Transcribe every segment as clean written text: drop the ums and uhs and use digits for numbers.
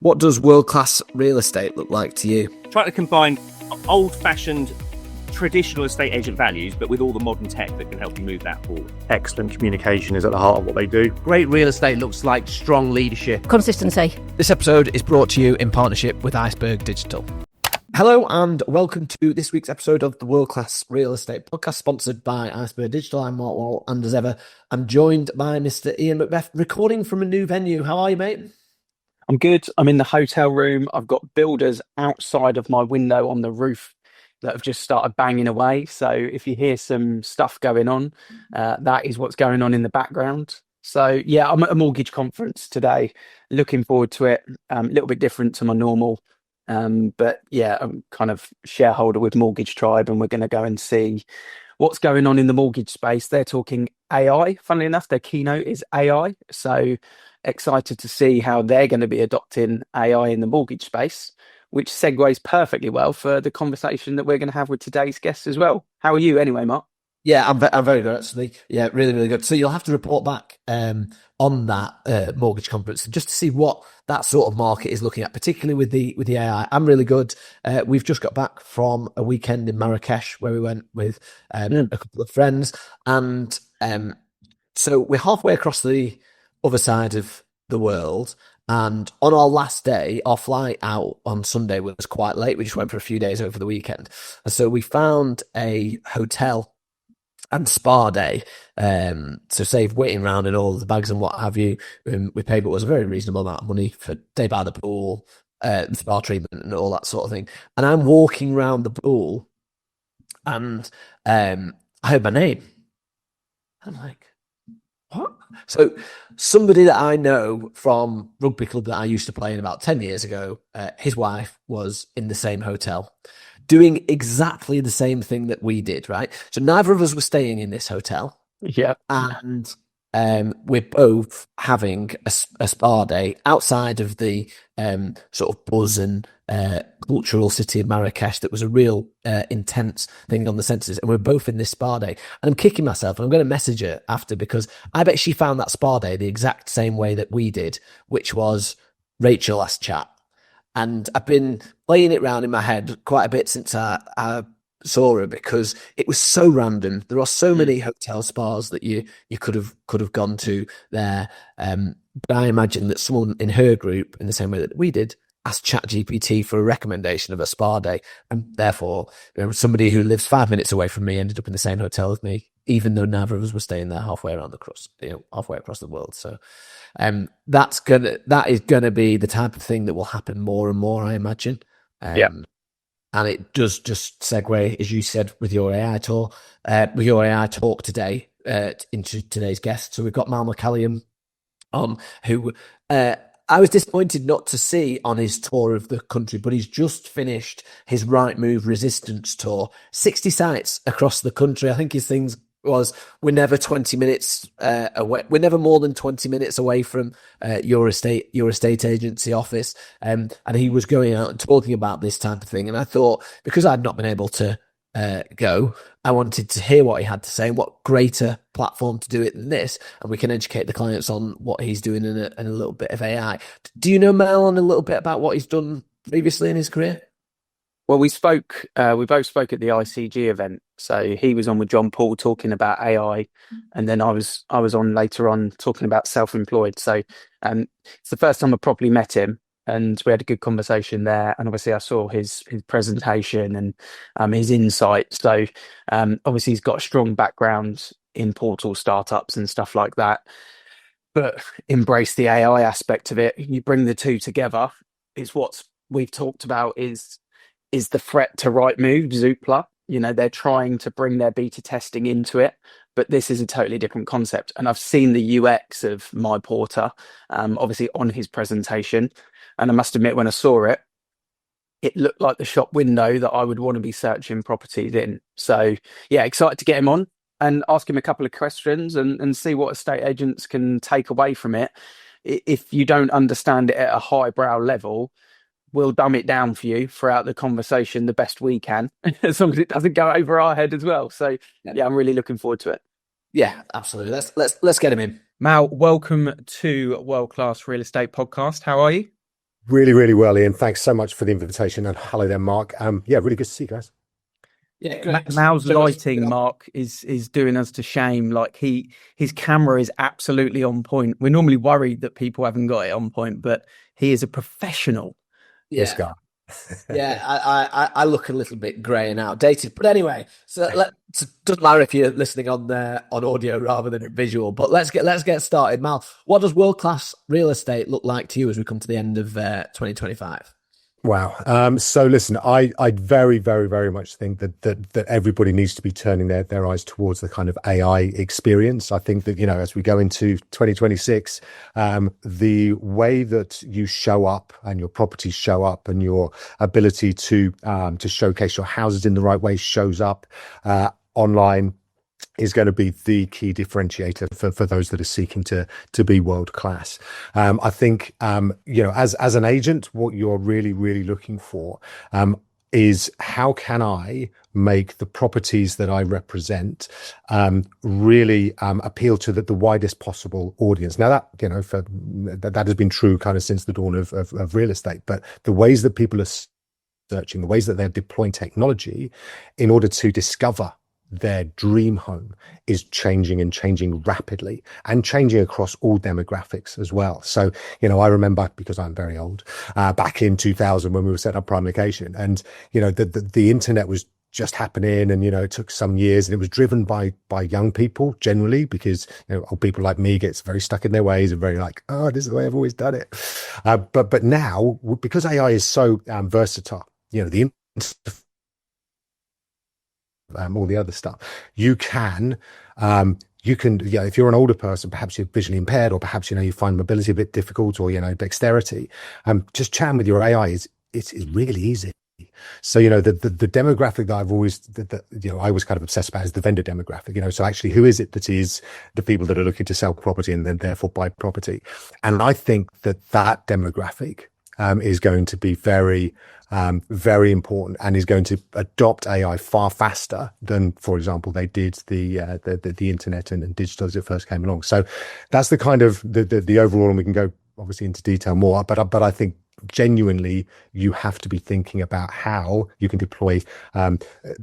What does world-class real estate look like to you? Try to combine old-fashioned traditional estate agent values, but with all the modern tech that can help you move that forward. Excellent communication is at the heart of what they do. Great real estate looks like strong leadership. Consistency. This episode is brought to you in partnership with Iceberg Digital. Hello and welcome to this week's episode of the World Class Real Estate Podcast, sponsored by Iceberg Digital. I'm Mark Wall, and as ever, I'm joined by Mr. Ian Macbeth, recording from a new venue. How are you, mate? I'm good. I'm in the hotel room. I've got builders outside of my window on the roof that have just started banging away. So if you hear some stuff going on, that is what's going on in the background. So yeah, I'm at a mortgage conference today. Looking forward to it. A little bit different to my normal. But yeah, I'm kind of shareholder with Mortgage Tribe, and we're going to go and see what's going on in the mortgage space. They're talking AI. Funnily enough, their keynote is AI. So excited to see how they're going to be adopting AI in the mortgage space, which segues perfectly well for the conversation that we're going to have with today's guest as well. How are you anyway, Mark? Yeah, I'm very good, actually. Yeah, really, really good. So you'll have to report back on that mortgage conference just to see what that sort of market is looking at, particularly with the AI. I'm really good. We've just got back from a weekend in Marrakesh where we went with a couple of friends. And so we're halfway across the other side of the world. And on our last day, our flight out on Sunday was quite late. We just went for a few days over the weekend. And so we found a hotel and spa day, so save waiting around in all the bags and what have you. We paid, but it was a very reasonable amount of money for day by the pool, spa treatment and all that sort of thing. And I'm walking around the pool, and I heard my name. I'm like, what? So somebody that I know from rugby club that I used to play in about 10 years ago, his wife was in the same hotel, doing exactly the same thing that we did, right? So neither of us were staying in this hotel. Yeah. And we're both having a spa day outside of the sort of buzz and cultural city of Marrakesh that was a real intense thing on the senses. And we're both in this spa day. And I'm kicking myself, and I'm going to message her after, because I bet she found that spa day the exact same way that we did, which was Rachel last chat. And I've been playing it round in my head quite a bit since I saw her, because it was so random. There are so many hotel spas that you could have gone to there. But I imagine that someone in her group, in the same way that we did, asked ChatGPT for a recommendation of a spa day, and therefore somebody who lives 5 minutes away from me ended up in the same hotel as me, even though neither of us were staying there halfway across the world. So that is gonna be the type of thing that will happen more and more, I imagine. And it does just segue, as you said, with your AI talk today into today's guest. So we've got McCallion on, who I was disappointed not to see on his tour of the country, but he's just finished his Rightmove Resistance tour, 60 sites across the country. I think his things was, we're never 20 minutes away. We're never more than 20 minutes away from your estate agency office. And he was going out and talking about this type of thing. And I thought, because I'd not been able to go, I wanted to hear what he had to say, and what greater platform to do it than this. And we can educate the clients on what he's doing in a little bit of AI. Do you know Mel on a little bit about what he's done previously in his career? Well, we both spoke at the ICG event. So he was on with John Paul talking about AI, and then I was on later on talking about self-employed. So it's the first time I properly met him, and we had a good conversation there. And obviously I saw his presentation and his insight. So obviously he's got a strong background in portal startups and stuff like that, but embrace the AI aspect of it. You bring the two together. It's what we've talked about is the threat to Rightmove, Zoopla. They're trying to bring their beta testing into it, but this is a totally different concept. And I've seen the UX of My Porter, obviously on his presentation. And I must admit, when I saw it, it looked like the shop window that I would want to be searching properties in. So yeah, excited to get him on and ask him a couple of questions and see what estate agents can take away from it. If you don't understand it at a highbrow level, we'll dumb it down for you throughout the conversation the best we can, as long as it doesn't go over our head as well. So yeah, I'm really looking forward to it. Yeah, absolutely. Let's get him in. Mal, welcome to World Class Real Estate Podcast. How are you? Really, really well, Ian. Thanks so much for the invitation, and hello there, Mark. Yeah, really good to see you guys. Yeah, great. Mal's So- lighting, Mark, is doing us to shame. Like his camera is absolutely on point. We're normally worried that people haven't got it on point, but he is a professional. This guy. Yeah, I look a little bit grey and outdated, but anyway, so it doesn't matter if you're listening on audio rather than visual. But let's get started. Mal, what does world class real estate look like to you as we come to the end of 2025? Wow. So listen, I very, very, very much think that everybody needs to be turning their eyes towards the kind of AI experience. I think that, as we go into 2026, the way that you show up and your properties show up and your ability to showcase your houses in the right way shows up online is going to be the key differentiator for those that are seeking to be world class. I think, as an agent, what you're really, really looking for is how can I make the properties that I represent really appeal to the widest possible audience. Now that, that has been true kind of since the dawn of real estate, but the ways that people are searching, the ways that they're deploying technology in order to discover their dream home is changing rapidly and changing across all demographics as well. So, I remember, because I'm very old, back in 2000 when we were setting up Prime Location, and, the internet was just happening, and, it took some years, and it was driven by young people generally, because, old people like me gets very stuck in their ways and very like, oh, this is the way I've always done it. But now, because AI is so versatile, the all the other stuff, you can, if you're an older person, perhaps you're visually impaired, or perhaps, you find mobility a bit difficult, or, dexterity, just chatting with your AI it's really easy. So, the demographic that I've always, I was kind of obsessed about is the vendor demographic, so actually who is it that is the people that are looking to sell property and then therefore buy property? And I think that demographic is going to be very, very important, and is going to adopt AI far faster than, for example, they did the internet and digital as it first came along. So that's the kind of the overall, and we can go obviously into detail more. But I think genuinely you have to be thinking about how you can deploy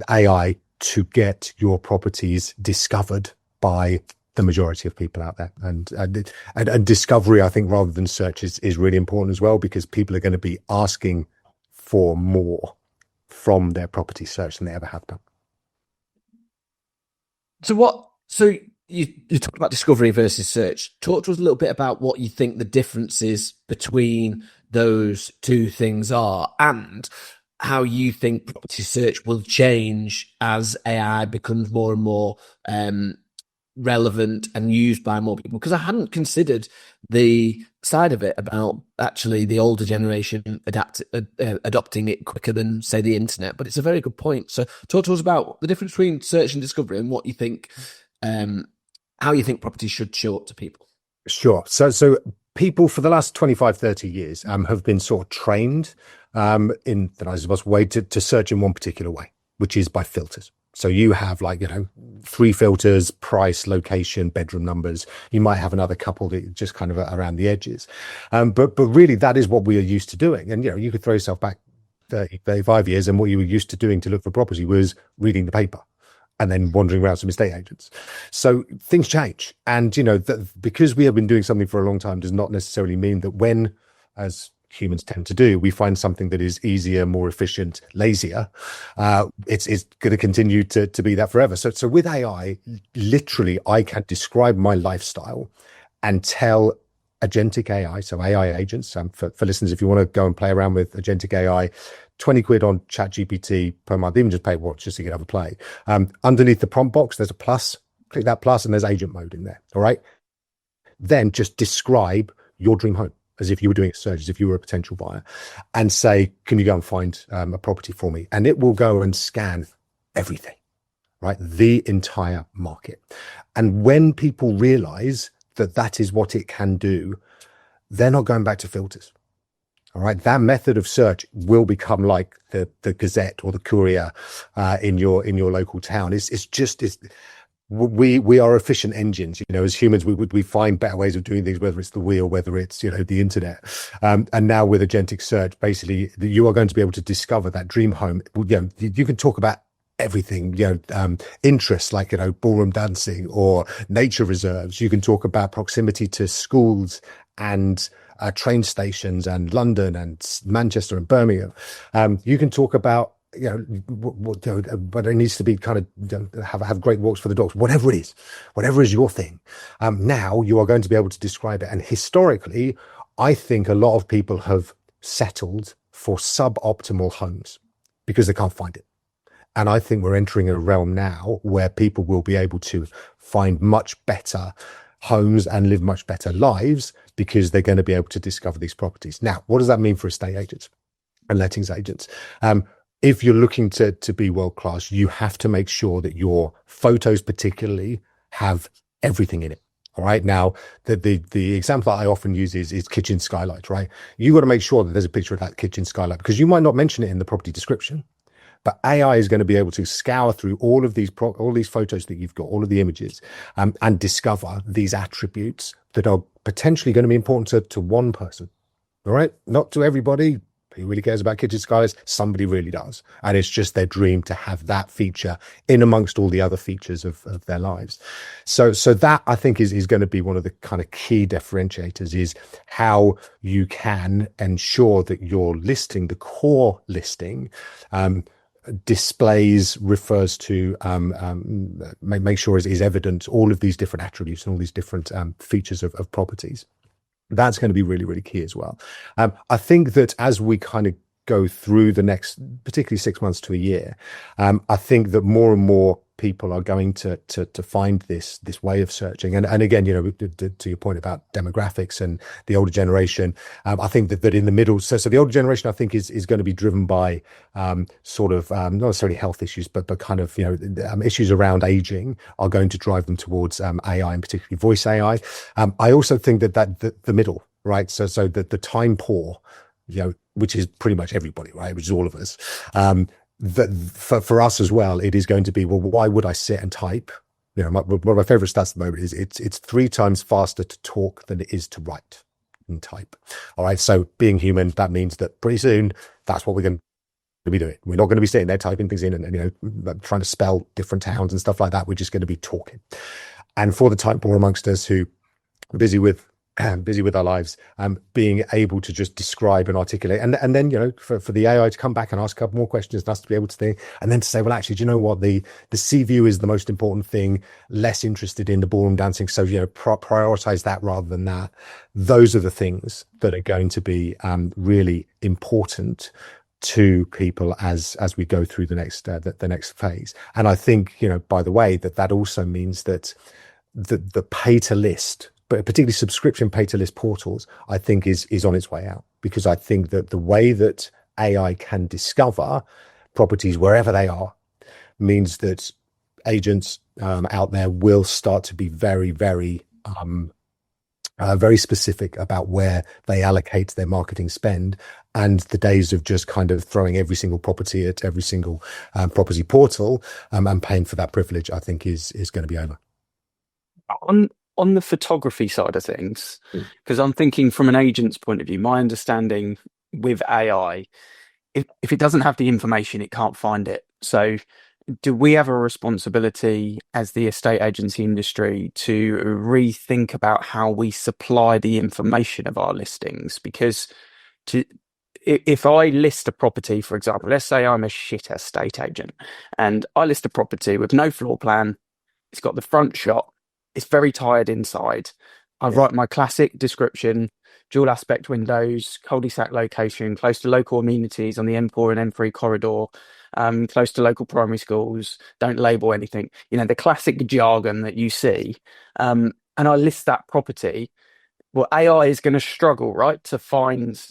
AI to get your properties discovered by the majority of people out there, and discovery, I think, rather than search is really important as well, because people are going to be asking for more from their property search than they ever have done. So you talked about discovery versus search. Talk to us a little bit about what you think the differences between those two things are, and how you think property search will change as AI becomes more and more relevant and used by more people. Because I hadn't considered the side of it about actually the older generation adopting it quicker than, say, the internet. But it's a very good point. So talk to us about the difference between search and discovery, and what you think, how you think property should show up to people. Sure. So people for the last 25, 30 years have been sort of trained in the nicest way to search in one particular way, which is by filters. So you have 3 filters: price, location, bedroom numbers. You might have another couple that just kind of around the edges. But really that is what we are used to doing. And, you could throw yourself back 30, 35 years, and what you were used to doing to look for property was reading the paper and then wandering around some estate agents. So things change. And, because we have been doing something for a long time does not necessarily mean that when, as humans tend to do, we find something that is easier, more efficient, lazier, it's going to continue to be that forever. So with AI, literally, I can describe my lifestyle and tell agentic AI, so AI agents, for listeners, if you want to go and play around with agentic AI, 20 quid on ChatGPT per month, even just pay watch just to get have a play. Underneath the prompt box, there's a plus. Click that plus, and there's agent mode in there. All right. Then just describe your dream home as if you were doing a search, as if you were a potential buyer, and say, can you go and find a property for me? And it will go and scan everything, right? The entire market. And when people realize that that is what it can do, they're not going back to filters. All right. That method of search will become like the Gazette or the Courier in your local town. we are efficient engines. As humans, we find better ways of doing things, whether it's the wheel, whether it's the internet, and now with agentic search, basically you are going to be able to discover that dream home. You can talk about everything, interests like ballroom dancing or nature reserves. You can talk about proximity to schools and train stations and London and Manchester and Birmingham. You can talk about but it needs to be kind of have great walks for the dogs, whatever it is, whatever is your thing. Now you are going to be able to describe it. And historically, I think a lot of people have settled for suboptimal homes because they can't find it. And I think we're entering a realm now where people will be able to find much better homes and live much better lives because they're going to be able to discover these properties. Now, what does that mean for estate agents and lettings agents? If you're looking to be world class, you have to make sure that your photos particularly have everything in it. All right. Now, the example that I often use is kitchen skylight, right? You got to make sure that there's a picture of that kitchen skylight because you might not mention it in the property description, but AI is going to be able to scour through all these photos that you've got, all of the images, and discover these attributes that are potentially going to be important to one person. All right. Not to everybody. Who really cares about kitchen skylights? Somebody really does. And it's just their dream to have that feature in amongst all the other features of their lives. So that I think is going to be one of the kind of key differentiators is how you can ensure that your listing, the core listing, displays, refers to, make sure is evident all of these different attributes and all these different features of properties. That's going to be really, really key as well. I think that as we kind of go through the next, particularly 6 months to a year, I think that more and more people are going to find this way of searching. And again, to your point about demographics and the older generation, I think that in the middle, so the older generation, I think is going to be driven by sort of not necessarily health issues, but kind of issues around aging are going to drive them towards AI and particularly voice AI. I also think that the middle, right? So that the time poor, which is pretty much everybody, right? Which is all of us. That for us as well, it is going to be, well, why would I sit and type? One of my favorite stats at the moment is it's 3 times faster to talk than it is to write and type. All right. So being human, that means that pretty soon that's what we're going to be doing. We're not going to be sitting there typing things in and trying to spell different towns and stuff like that. We're just going to be talking. And for the type poor amongst us who are busy with our lives, being able to just describe and articulate, and then for the AI to come back and ask a couple more questions, and us to be able to think, and then to say, well, actually, do you know what, the sea view is the most important thing, less interested in the ballroom dancing, so prioritize that rather than that. Those are the things that are going to be really important to people as we go through the next phase. And I think by the way, that also means that the pay to list, but particularly subscription pay to list portals, I think is on its way out, because I think that the way that AI can discover properties wherever they are means that agents out there will start to be very, very, very specific about where they allocate their marketing spend. And the days of just kind of throwing every single property at every single property portal and paying for that privilege, I think is going to be over. On the photography side of things, because I'm thinking from an agent's point of view, my understanding with AI, if it doesn't have the information, it can't find it. So do we have a responsibility as the estate agency industry to rethink about how we supply the information of our listings? Because if I list a property, for example, let's say I'm a shit estate agent and I list a property with no floor plan, it's got the front shot, it's very tired inside. I write my classic description, dual aspect windows, cul-de-sac location, close to local amenities on the M4 and M3 corridor, close to local primary schools, don't label anything. The classic jargon that you see. And I list that property. Well, AI is going to struggle, right, to find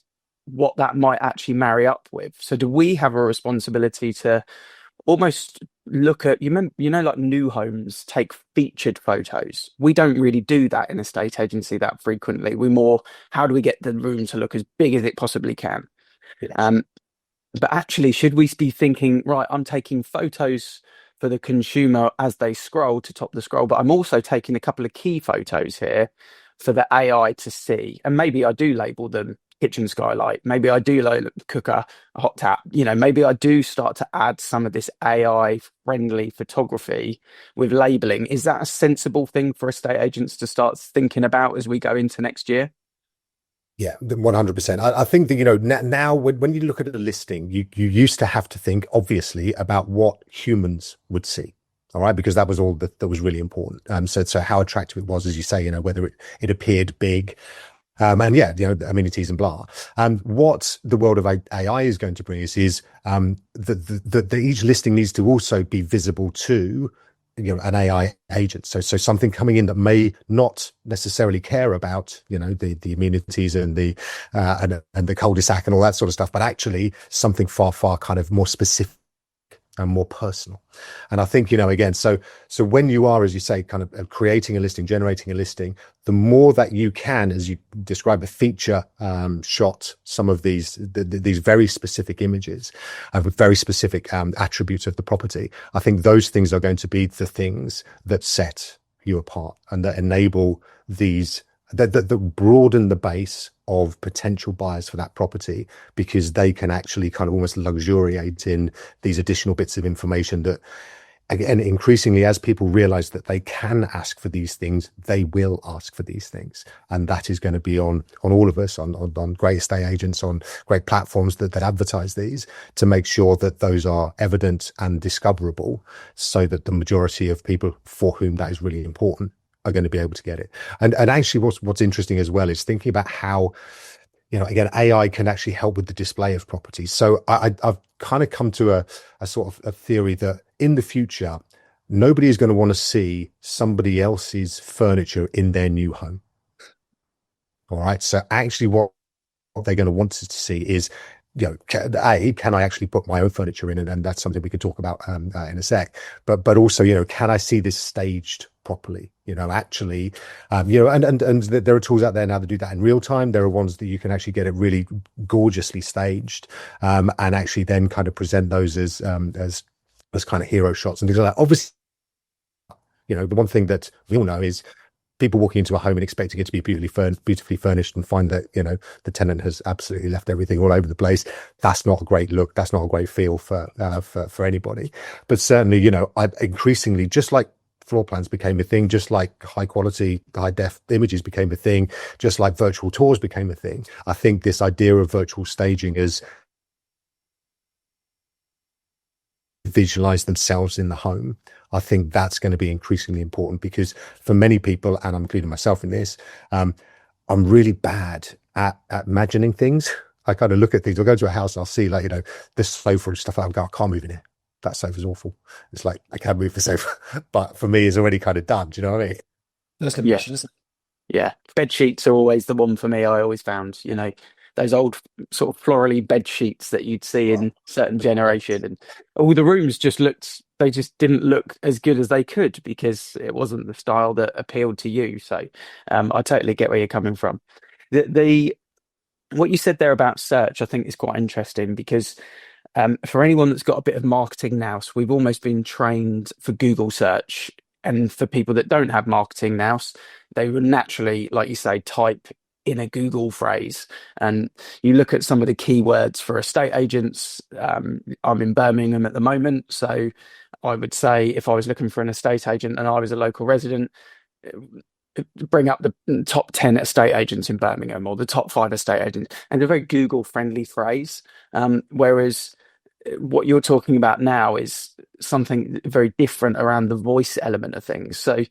what that might actually marry up with. So do we have a responsibility to almost look at, like new homes take featured photos? We don't really do that in estate agency that frequently. We more, how do we get the room to look as big as it possibly can? But actually, should we be thinking, right, I'm taking photos for the consumer as they scroll to top the scroll, but I'm also taking a couple of key photos here for the AI to see. And maybe I do label them kitchen skylight. Maybe I do label cooker, a hot tap. Maybe I do start to add some of this AI friendly photography with labeling. Is that a sensible thing for estate agents to start thinking about as we go into next year? Yeah, 100%. I think that, now when you look at a listing, you used to have to think, obviously, about what humans would see. All right, because that was all that was really important. So how attractive it was, as you say, whether it appeared big, and yeah, amenities and blah. What the world of AI is going to bring is that each listing needs to also be visible to an AI agent. So something coming in that may not necessarily care about the amenities and the cul-de-sac and all that sort of stuff, but actually something far kind of more specific and more personal. And I think, again, so when you are, as you say, kind of creating a listing, generating a listing, the more that you can, as you describe, a feature shot, some of these very specific images of very specific attributes of the property, I think those things are going to be the things that set you apart and that enable these, that broaden the base of potential buyers for that property, because they can actually kind of almost luxuriate in these additional bits of information that, again, increasingly, as people realize that they can ask for these things, they will ask for these things. And that is going to be on all of us, on great estate agents, on great platforms that advertise these, to make sure that those are evident and discoverable, so that the majority of people for whom that is really important are going to be able to get it. And actually what's interesting as well is thinking about how, again, AI can actually help with the display of properties. So I've kind of come to a sort of a theory that in the future, nobody is going to want to see somebody else's furniture in their new home. All right. So actually what they're going to want to see is, can I actually put my own furniture in? And that's something we can talk about in a sec. But also, can I see this staged properly? Actually, and there are tools out there now that do that in real time. There are ones that you can actually get it really gorgeously staged, and actually then kind of present those as kind of hero shots and things like that. Obviously, the one thing that we all know is people walking into a home and expecting it to be beautifully furnished and find that, the tenant has absolutely left everything all over the place. That's not a great look. That's not a great feel for anybody. But certainly, I increasingly, just like floor plans became a thing, just like high quality, high def images became a thing, just like virtual tours became a thing. I think this idea of virtual staging as visualize themselves in the home, I think that's going to be increasingly important, because for many people, and I'm including myself in this, I'm really bad at imagining things. I kind of look at things. I'll go to a house and I'll see this sofa and stuff. I can't move in it. That sofa's awful. It's like, I can't move the sofa, but for me, it's already kind of done. Do you know what I mean? That's an mission, isn't it? Yeah. Bed sheets are always the one for me. I always found, those old sort of florally bed sheets that you'd see in certain generation, and all the rooms just didn't look as good as they could, because it wasn't the style that appealed to you. So I totally get where you're coming from. What you said there about search, I think, is quite interesting, because for anyone that's got a bit of marketing now, so we've almost been trained for Google search, and for people that don't have marketing now, they would naturally, like you say, type in a Google phrase. And you look at some of the keywords for estate agents. I'm in Birmingham at the moment, so I would say if I was looking for an estate agent and I was a local resident, bring up the top 10 estate agents in Birmingham, or the top 5 estate agents, and a very Google friendly phrase. Whereas what you're talking about now is something very different around the voice element of things. So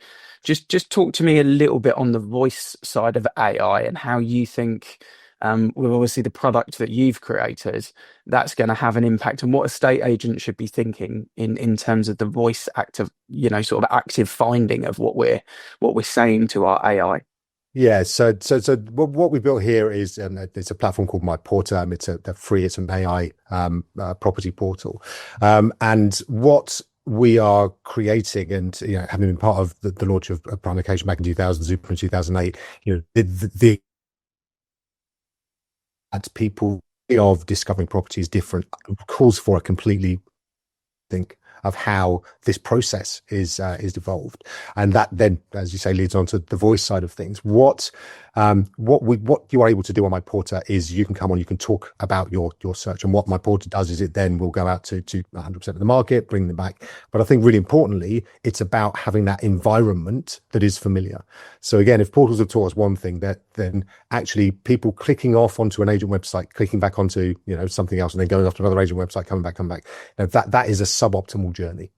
just talk to me a little bit on the voice side of AI, and how you think, with obviously the product that you've created, that's going to have an impact on what estate agents should be thinking in terms of the voice active, sort of active finding of what we're saying to our AI. Yeah, so what we built here is it's a platform called My Porter. It's it's an AI property portal, and what we are creating, and having been part of the launch of Prime Location back in 2000, Super in 2008, the people of discovering property is different, calls for a completely think. of how this process is evolved. And that then, as you say, leads on to the voice side of things. What you are able to do on My Porter is you can come on, you can talk about your search. And what My Porter does is it then will go out to 100% of the market, bring them back. But I think really importantly, it's about having that environment that is familiar. So again, if portals have taught us one thing, that then actually people clicking off onto an agent website, clicking back onto, something else, and then going off to another agent website, coming back. That is a suboptimal journey.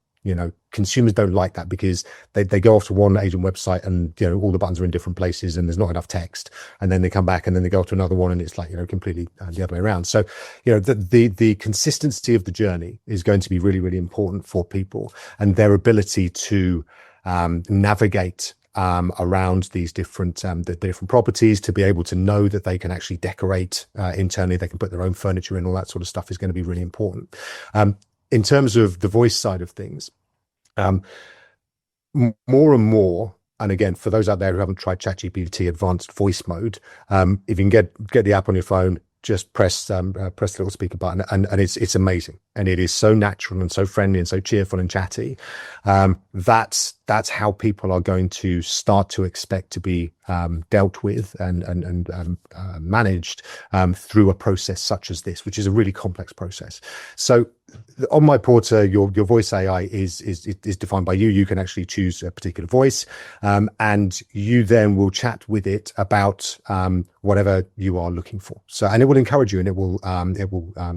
Consumers don't like that because they go off to one agent website and, all the buttons are in different places and there's not enough text. And then they come back and then they go to another one and it's like, completely the other way around. So, the consistency of the journey is going to be really, really important for people, and their ability to navigate around these different the different properties, to be able to know that they can actually decorate internally, they can put their own furniture in, all that sort of stuff is going to be really important. In terms of the voice side of things, more and more, and again, for those out there who haven't tried ChatGPT advanced voice mode, if you can get the app on your phone, just press the little speaker button, and it's amazing, and it is so natural and so friendly and so cheerful and chatty. That's how people are going to start to expect to be dealt with and managed through a process such as this, which is a really complex process. So on My Porter, your voice AI is defined by you. You can actually choose a particular voice, and you then will chat with it about whatever you are looking for. So, and it will encourage you, and it will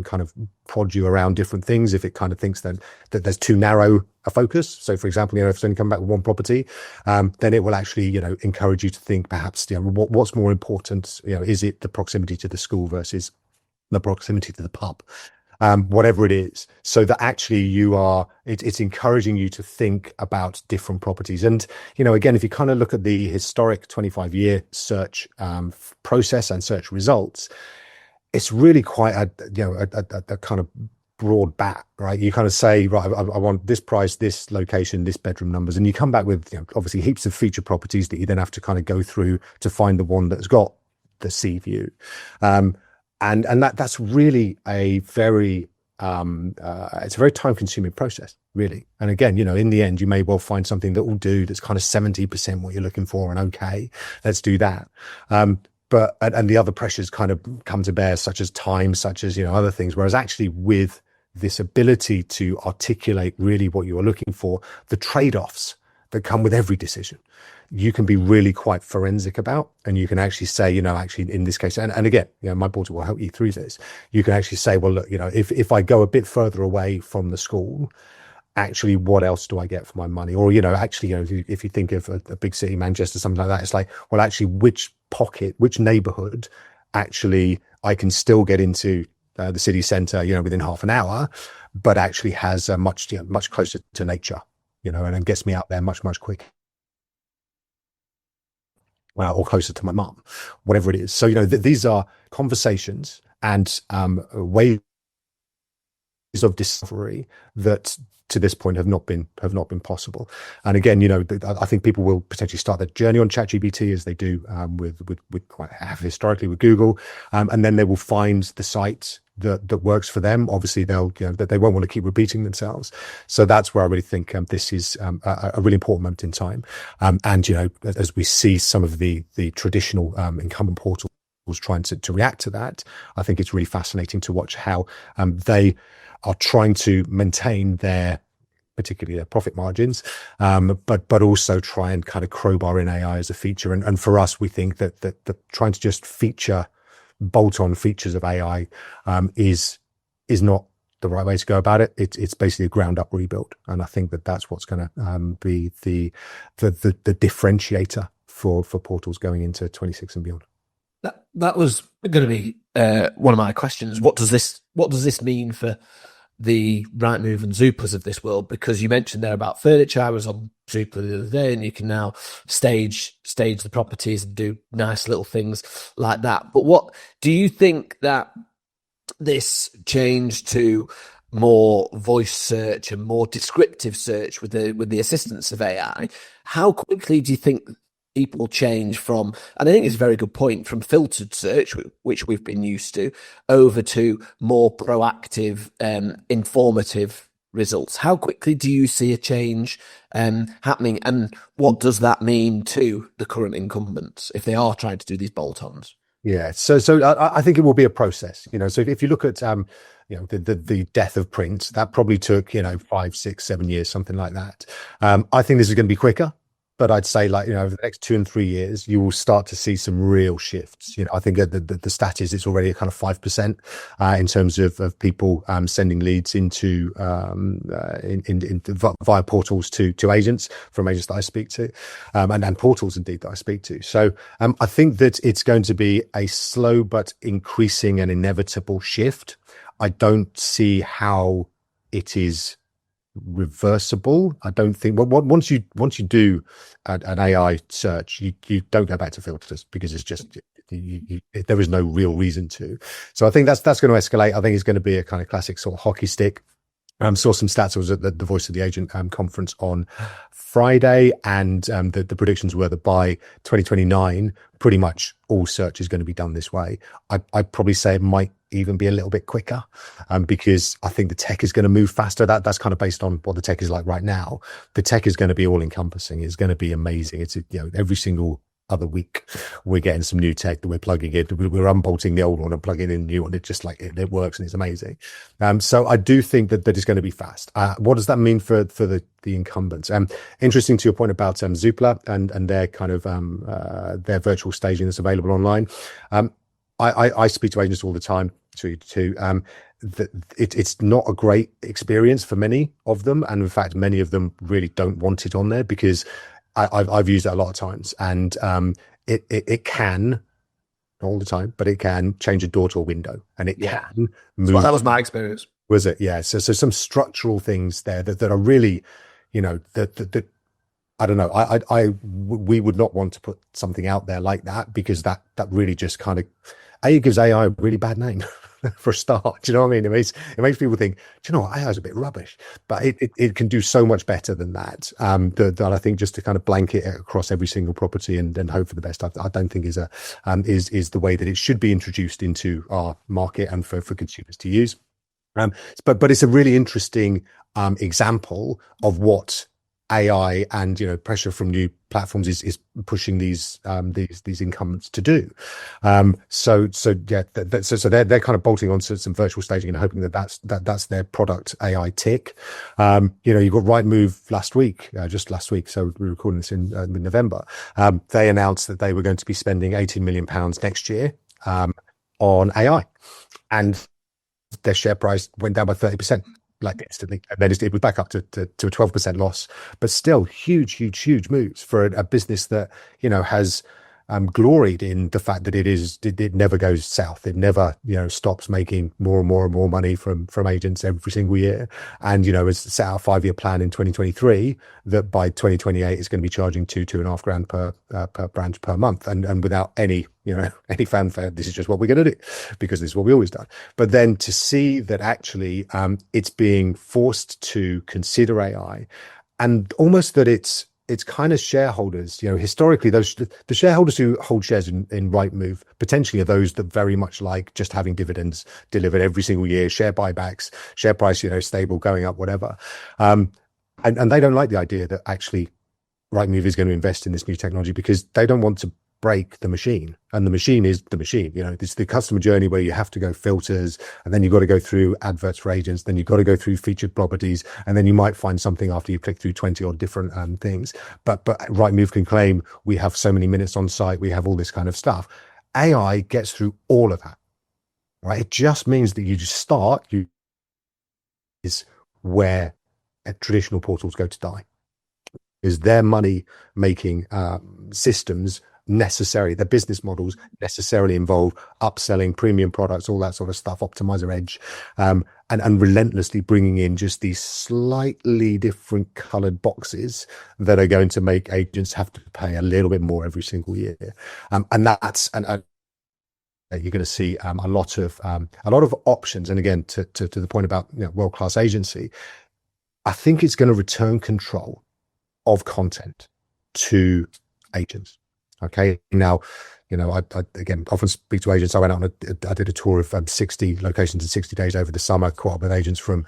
kind of prod you around different things if it kind of thinks that there's too narrow a focus. So, for example, if it's only come back with one property, then it will actually encourage you to think perhaps what's more important. Is it the proximity to the school versus the proximity to the pub? Whatever it is, so that actually it's encouraging you to think about different properties. And, again, if you kind of look at the historic 25-year search process and search results, it's really quite a kind of broad bat, right? You kind of say, right, I want this price, this location, this bedroom numbers, and you come back with obviously heaps of feature properties that you then have to kind of go through to find the one that's got the sea view. And that's really a very it's a very time consuming process, really. And again, in the end, you may well find something that will do that's kind of 70% what you're looking for, and okay, let's do that. But the other pressures kind of come to bear, such as time, such as other things. Whereas actually with this ability to articulate really what you are looking for, the trade-offs that come with every decision, you can be really quite forensic about, and you can actually say, actually in this case, and again, My Porter will help you through this. You can actually say, well, look, if I go a bit further away from the school, actually, what else do I get for my money? Or, actually, if you think of a big city, Manchester, something like that, it's like, well, actually, which neighborhood, actually, I can still get into the city center, within half an hour, but actually has a much closer to nature, and gets me out there much quicker. Or closer to my mum, whatever it is. So, these are conversations and ways of discovery that to this point have not been possible. And again, I think people will potentially start their journey on ChatGPT as they do with quite have historically with Google, and then they will find the site that works for them. Obviously, they'll that they won't want to keep repeating themselves. So that's where I really think this is a really important moment in time. And as we see some of the traditional incumbent portals trying to react to that, I think it's really fascinating to watch how they are trying to maintain particularly their profit margins, but also try and kind of crowbar in AI as a feature. And for us, we think that trying to just bolt on features of AI is not the right way to go about it. It's basically a ground up rebuild, and I think that's what's going to be the differentiator for portals going into 26 and beyond. That was going to be one of my questions. What does this mean for the Rightmove and Zooplas of this world? Because you mentioned there about furniture. I was on Zoopla the other day, and you can now stage the properties and do nice little things like that. But what do you think that this change to more voice search and more descriptive search with the assistance of AI, how quickly do you think people change from, and I think it's a very good point, from filtered search, which we've been used to, over to more proactive, informative results. How quickly do you see a change happening, and what does that mean to the current incumbents if they are trying to do these bolt-ons? Yeah, so I think it will be a process. So if you look at the death of print, that probably took 5, 6, 7 years, something like that. I think this is going to be quicker. But I'd say, over the next 2 and 3 years, you will start to see some real shifts. I think the stat is it's already a kind of 5% in terms of people sending leads into via portals to agents, from agents that I speak to, and portals indeed that I speak to. So I think that it's going to be a slow but increasing and inevitable shift. I don't see how it is reversible. I don't think once you do an AI search, you don't go back to filters, because it's just there is no real reason to. So I think that's going to escalate. I think it's going to be a kind of classic sort of hockey stick. Saw some stats. I was at the Voice of the Agent conference on Friday, and the predictions were that by 2029, pretty much all search is going to be done this way. I'd probably say it might even be a little bit quicker, because I think the tech is going to move faster. That's kind of based on what the tech is like right now. The tech is going to be all encompassing. It's going to be amazing. It's every single other week we're getting some new tech that we're plugging in. We're unbolting the old one and plugging in the new one. It just it works, and it's amazing. So I do think that it's going to be fast. What does that mean for the incumbents? Interesting to your point about Zoopla and their kind of their virtual staging that's available online. I speak to agents all the time it's not a great experience for many of them, and in fact many of them really don't want it on there, because I've used it a lot of times, and it can, not all the time, but it can change a door to a window, and it can move. Well, that was my experience. Was it? Yeah. So some structural things there that are really, that I don't know. We would not want to put something out there like that, because that really just kind of it gives AI a really bad name. For a start, do you know what I mean? It makes people think, do you know what, AI is a bit rubbish, but it can do so much better than that. That I think just to kind of blanket it across every single property and hope for the best, I don't think is the way that it should be introduced into our market and for consumers to use. But it's a really interesting example of what AI and pressure from new platforms is pushing these incumbents to do. So they're kind of bolting onto some virtual staging and hoping that's their product AI tick. You got Rightmove just last week. So we're recording this in November. They announced that they were going to be spending £18 million next year on AI, and their share price went down by 30%. Like instantly, and then it was back up to a 12% loss, but still huge moves for a business that has gloried in the fact that it never goes south. It never stops making more and more money from agents every single year, and has set out a 5-year plan in 2023 that by 2028 it's going to be charging £2.5 grand per branch per month, and without any any fanfare. This is just what we're going to do, because this is what we always done. But then to see that actually it's being forced to consider AI, and almost that it's kind of shareholders, historically the shareholders who hold shares in Rightmove potentially are those that very much like just having dividends delivered every single year, share buybacks, share price, stable, going up, whatever. And they don't like the idea that actually Rightmove is going to invest in this new technology, because they don't want to break the machine, and the machine is the machine. It's the customer journey where you have to go filters, and then you've got to go through adverts for agents, then you've got to go through featured properties, and then you might find something after you click through 20 odd different things. But Rightmove can claim we have so many minutes on site, we have all this kind of stuff. AI gets through all of that, right? It just means that you just start, is where traditional portals go to die, is their money making systems necessary, their business models necessarily involve upselling premium products, all that sort of stuff, optimizer edge, and relentlessly bringing in just these slightly different colored boxes that are going to make agents have to pay a little bit more every single year. And you're going to see a lot of options. And again, to the point about world-class agency, I think it's going to return control of content to agents. Okay. Now, I again often speak to agents. I went out on I did a tour of 60 locations in 60 days over the summer, caught up with agents from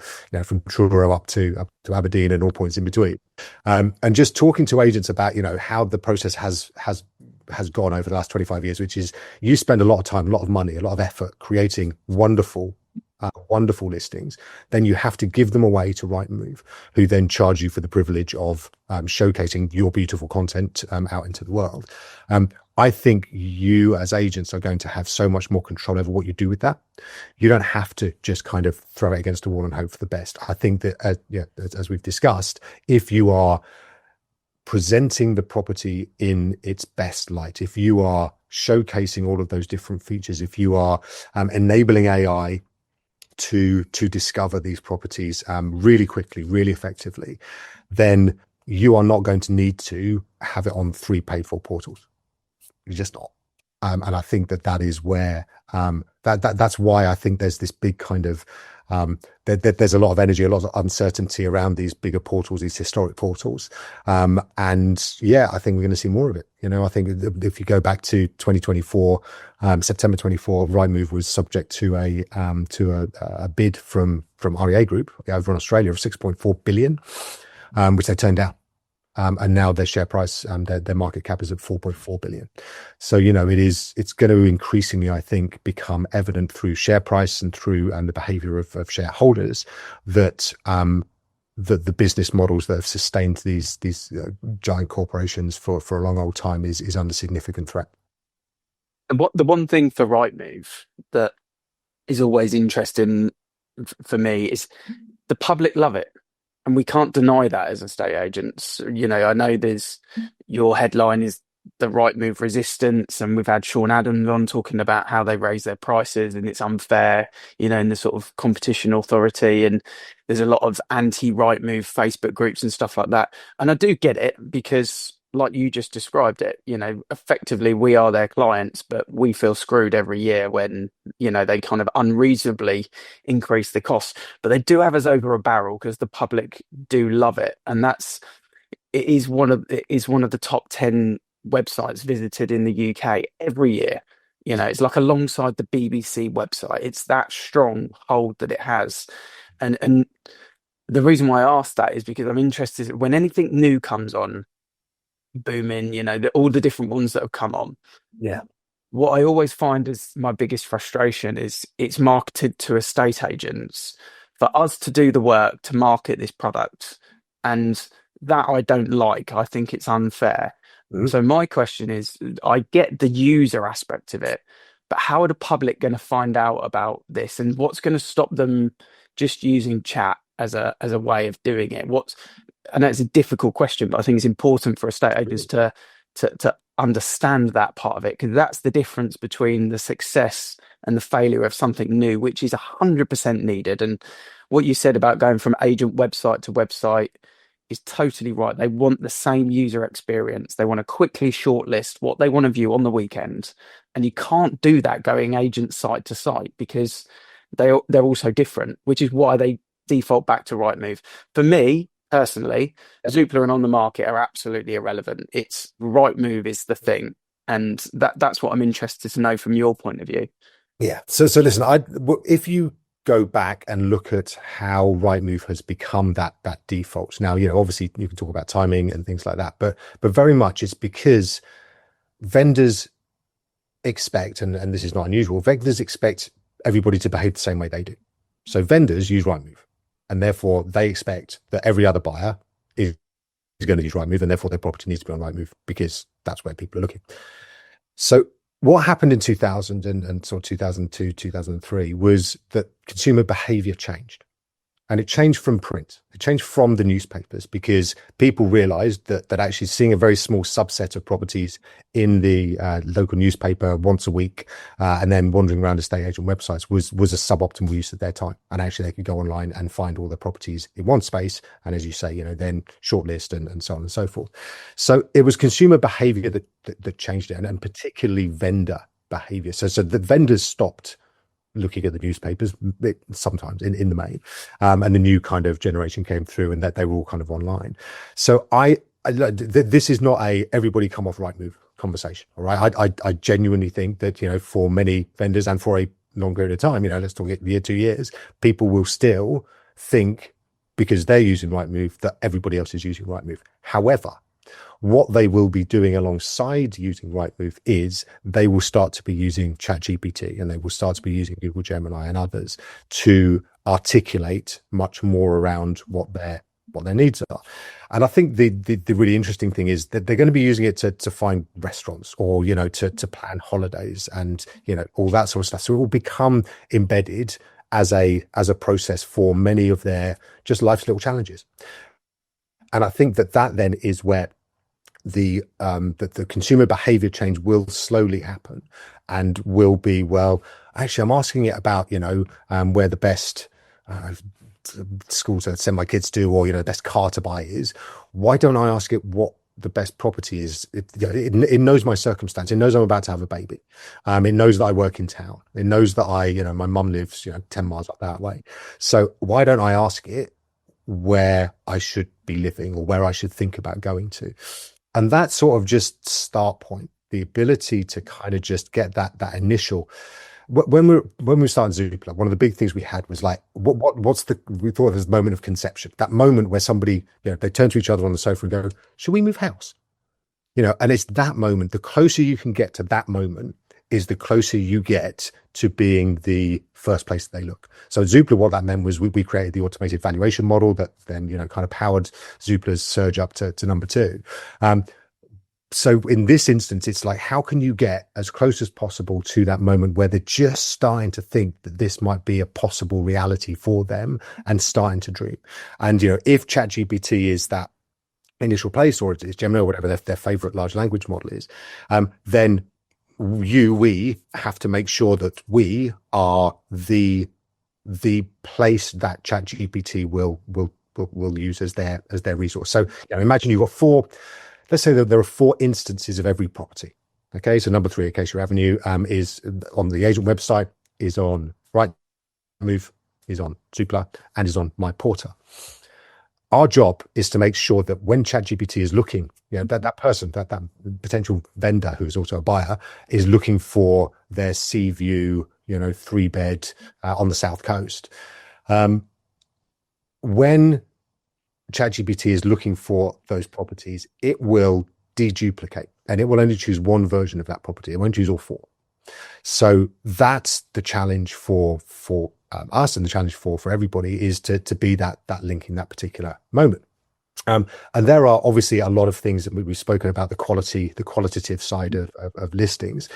Truro up to Aberdeen and all points in between. And just talking to agents about, how the process has gone over the last 25 years, which is you spend a lot of time, a lot of money, a lot of effort creating wonderful listings. Then you have to give them away to Rightmove, who then charge you for the privilege of showcasing your beautiful content out into the world. I think you as agents are going to have so much more control over what you do with that. You don't have to just kind of throw it against a wall and hope for the best. I think that, as we've discussed, if you are presenting the property in its best light, if you are showcasing all of those different features, if you are enabling AI to discover these properties really quickly, really effectively, then you are not going to need to have it on 3 paid for portals. You're just not. And I think that is where that's why I think there's this big kind of there's a lot of energy, a lot of uncertainty around these bigger portals, these historic portals. And yeah, I think we're going to see more of it. I think if you go back to 2024, September 24, Rightmove was subject to a bid from REA Group over in Australia of 6.4 billion, which they turned down. And now their share price, their market cap is at 4.4 billion. So, it's going to increasingly, I think, become evident through share price and through the behavior of shareholders that the business models that have sustained these giant corporations for a long old time is under significant threat. And the one thing for Rightmove that is always interesting for me is the public love it. And we can't deny that as estate agents. I know your headline is the Rightmove resistance, and we've had Sean Adams on talking about how they raise their prices and it's unfair, in the sort of competition authority. And there's a lot of anti-Rightmove Facebook groups and stuff like that. And I do get it because, like you just described it, effectively we are their clients, but we feel screwed every year when, they kind of unreasonably increase the cost. But they do have us over a barrel because the public do love it. And it is one of the top 10 websites visited in the UK every year. It's like alongside the BBC website. It's that strong hold that it has. And the reason why I asked that is because I'm interested when anything new comes on, booming, all the different ones that have come on. Yeah. What I always find is my biggest frustration is it's marketed to estate agents for us to do the work to market this product. And that I don't like. I think it's unfair. So my question is, I get the user aspect of it, but how are the public going to find out about this? And what's going to stop them just using chat as a way of doing it? I know it's a difficult question, but I think it's important for estate agents to understand that part of it, because that's the difference between the success and the failure of something new, which is 100% needed. And what you said about going from agent website to website is totally right. They want the same user experience. They want to quickly shortlist what they want to view on the weekend. And you can't do that going agent site to site because they're also different, which is why they default back to Rightmove. For me, personally, Zoopla and On the Market are absolutely irrelevant. It's Rightmove is the thing. And that's what I'm interested to know from your point of view. Yeah. So listen, if you go back and look at how Rightmove has become that default. Now, obviously you can talk about timing and things like that, but very much it's because vendors expect, and this is not unusual, vendors expect everybody to behave the same way they do. So vendors use Rightmove, and therefore they expect that every other buyer is going to use Rightmove, and therefore their property needs to be on Rightmove because that's where people are looking. So what happened in 2000 and sort of 2002, 2003 was that consumer behavior changed. And it changed from print. It changed from the newspapers because people realized that actually seeing a very small subset of properties in the local newspaper once a week and then wandering around estate agent websites was a suboptimal use of their time. And actually they could go online and find all their properties in one space. And as you say, then shortlist and so on and so forth. So it was consumer behavior that changed it, and particularly vendor behavior. So the vendors stopped looking at the newspapers sometimes in the main, and the new kind of generation came through, and that they were all kind of online. So this is not everybody come off Rightmove conversation. All right. I genuinely think that, for many vendors and for a long period of time, let's talk a year, 2 years, people will still think, because they're using Rightmove, that everybody else is using Rightmove. However, what they will be doing alongside using Rightmove is they will start to be using ChatGPT, and they will start to be using Google Gemini and others to articulate much more around what their needs are. And I think the really interesting thing is that they're going to be using it to find restaurants, or to plan holidays, and all that sort of stuff. So it will become embedded as a process for many of their just life's little challenges. And I think that then is where the consumer behavior change will slowly happen, and will be, well, actually, I'm asking it about where the best schools to send my kids to, or the best car to buy is. Why don't I ask it what the best property is? It knows my circumstance. It knows I'm about to have a baby. It knows that I work in town. It knows that my mum lives 10 miles up that way. So why don't I ask it where I should be living, or where I should think about going to? And that sort of just start point, the ability to kind of just get that initial. When we started Zoopla, one of the big things we had was like, we thought of this moment of conception, that moment where somebody, they turn to each other on the sofa and go, should we move house? And it's that moment. The closer you can get to that moment is the closer you get to being the first place that they look. So Zoopla, what that meant was we created the automated valuation model that then, kind of powered Zoopla's surge up to number 2. So in this instance, it's like, how can you get as close as possible to that moment where they're just starting to think that this might be a possible reality for them, and starting to dream? And, if ChatGPT is that initial place, or it's Gemini, or whatever their favorite large language model is, then we have to make sure that we are the place that ChatGPT will use as their resource. So imagine you've got let's say that there are 4 instances of every property. Okay, so number 3, Acacia Avenue, is on the agent website, is on Rightmove, is on Zoopla, and is on My Porter. Our job is to make sure that when ChatGPT is looking, that person, that potential vendor who is also a buyer, is looking for their sea view, 3-bed on the South Coast. When ChatGPT is looking for those properties, it will deduplicate, and it will only choose one version of that property. It won't choose all 4. So that's the challenge for us, and the challenge for everybody is to be that link in that particular moment. And there are obviously a lot of things that we've spoken about, the qualitative side of listings.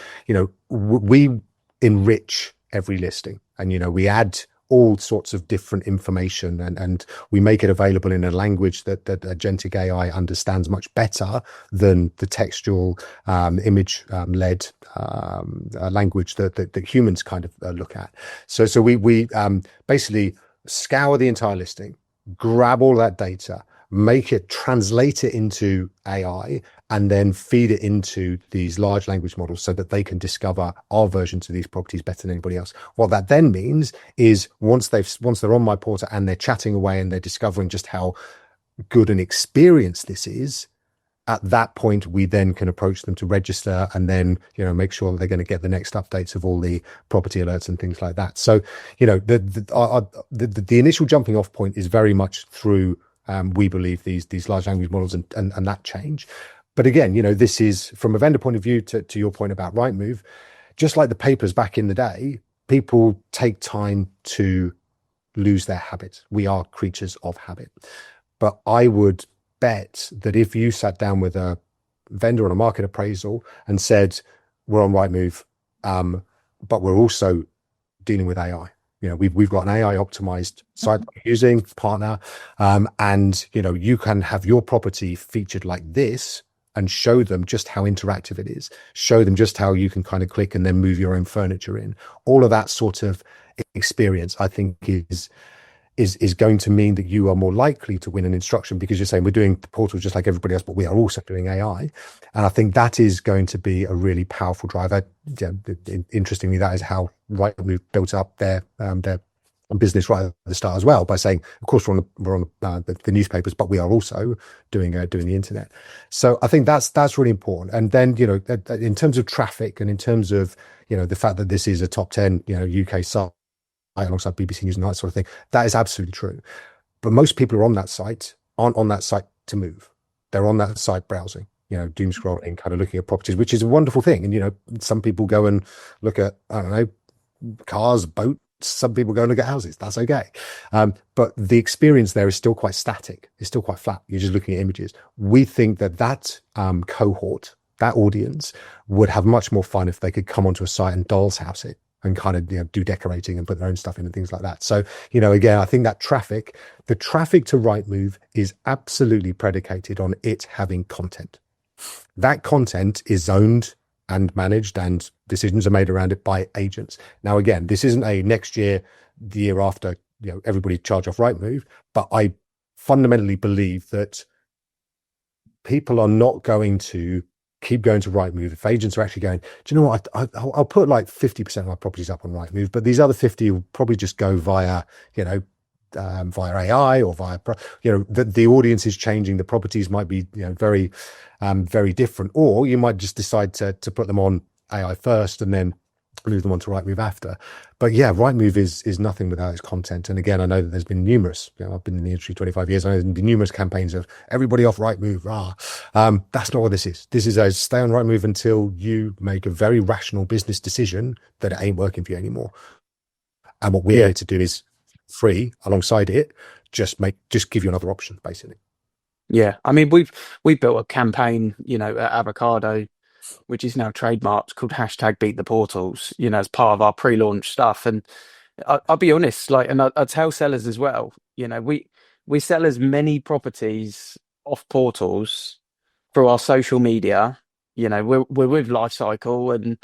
We enrich every listing, and we add all sorts of different information, and we make it available in a language that agentic AI understands much better than the textual image led language that humans kind of look at. So we basically scour the entire listing, grab all that data, translate it into AI, and then feed it into these large language models so that they can discover our versions of these properties better than anybody else. What that then means is once they're on My Porter and they're chatting away and they're discovering just how good an experience this is, at that point we then can approach them to register, and then make sure that they're going to get the next updates of all the property alerts and things like that. So the initial jumping off point is very much through we believe these large language models and that change. But again, this is from a vendor point of view, to your point about Rightmove, just like the papers back in the day, people take time to lose their habits. We are creatures of habit. But I would bet that if you sat down with a vendor on a market appraisal and said, we're on Rightmove, but we're also dealing with AI. We've got an AI optimized site that we're using, partner, and you can have your property featured like this, and show them just how interactive it is. Show them just how you can kind of click and then move your own furniture in. All of that sort of experience, I think, is going to mean that you are more likely to win an instruction, because you're saying we're doing the portal just like everybody else, but we are also doing AI. And I think that is going to be a really powerful driver. Interestingly, that is how Rightmove built up their business right at the start as well by saying, of course, we're on the newspapers, but we are also doing the internet. So I think that's really important. And then, in terms of traffic and in terms of, the fact that this is a top 10, UK site alongside BBC News and that sort of thing, that is absolutely true. But most people who are on that site aren't on that site to move. They're on that site browsing, doom scrolling, kind of looking at properties, which is a wonderful thing. And, some people go and look at, I don't know, cars, boats. Some people go and look at houses. That's okay. But the experience there is still quite static. It's still quite flat. You're just looking at images. We think that cohort, that audience would have much more fun if they could come onto a site and doll's house it and kind of, do decorating and put their own stuff in and things like that. So, again, I think that the traffic to Rightmove is absolutely predicated on it having content. That content is owned and managed, and decisions are made around it by agents. Now, again, this isn't a next year, the year after, everybody charge off Rightmove, but I fundamentally believe that people are not going to keep going to Rightmove if agents are actually going, do you know what, I'll put like 50% of my properties up on Rightmove, but these other 50 will probably just go via, via AI or via, the audience is changing. The properties might be, very, very different, or you might just decide to put them on AI first and then move them on to Rightmove after. But yeah, Rightmove is nothing without its content. And again, I know that there's been numerous, I've been in the industry 25 years. I know there's been numerous campaigns of everybody off Rightmove. That's not what this is. This is a stay on Rightmove until you make a very rational business decision that it ain't working for you anymore. And what we're here to do is free alongside it, just give you another option, basically. Yeah, I mean, we've built a campaign, at Avocado, which is now trademarked, called #BeatThePortals, as part of our pre-launch stuff. And I'll be honest, and I tell sellers as well, we sell as many properties off portals through our social media. We're with Lifecycle, and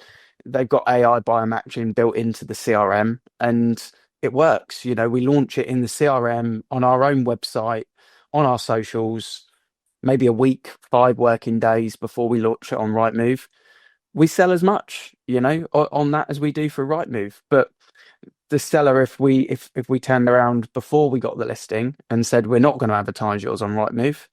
they've got AI biomatching built into the CRM, and it works. We launch it in the CRM, on our own website, on our socials, maybe a week, 5 working days before we launch it on Rightmove. We sell as much, on that as we do for Rightmove. But the seller, if we turned around before we got the listing and said we're not going to advertise yours on Rightmove,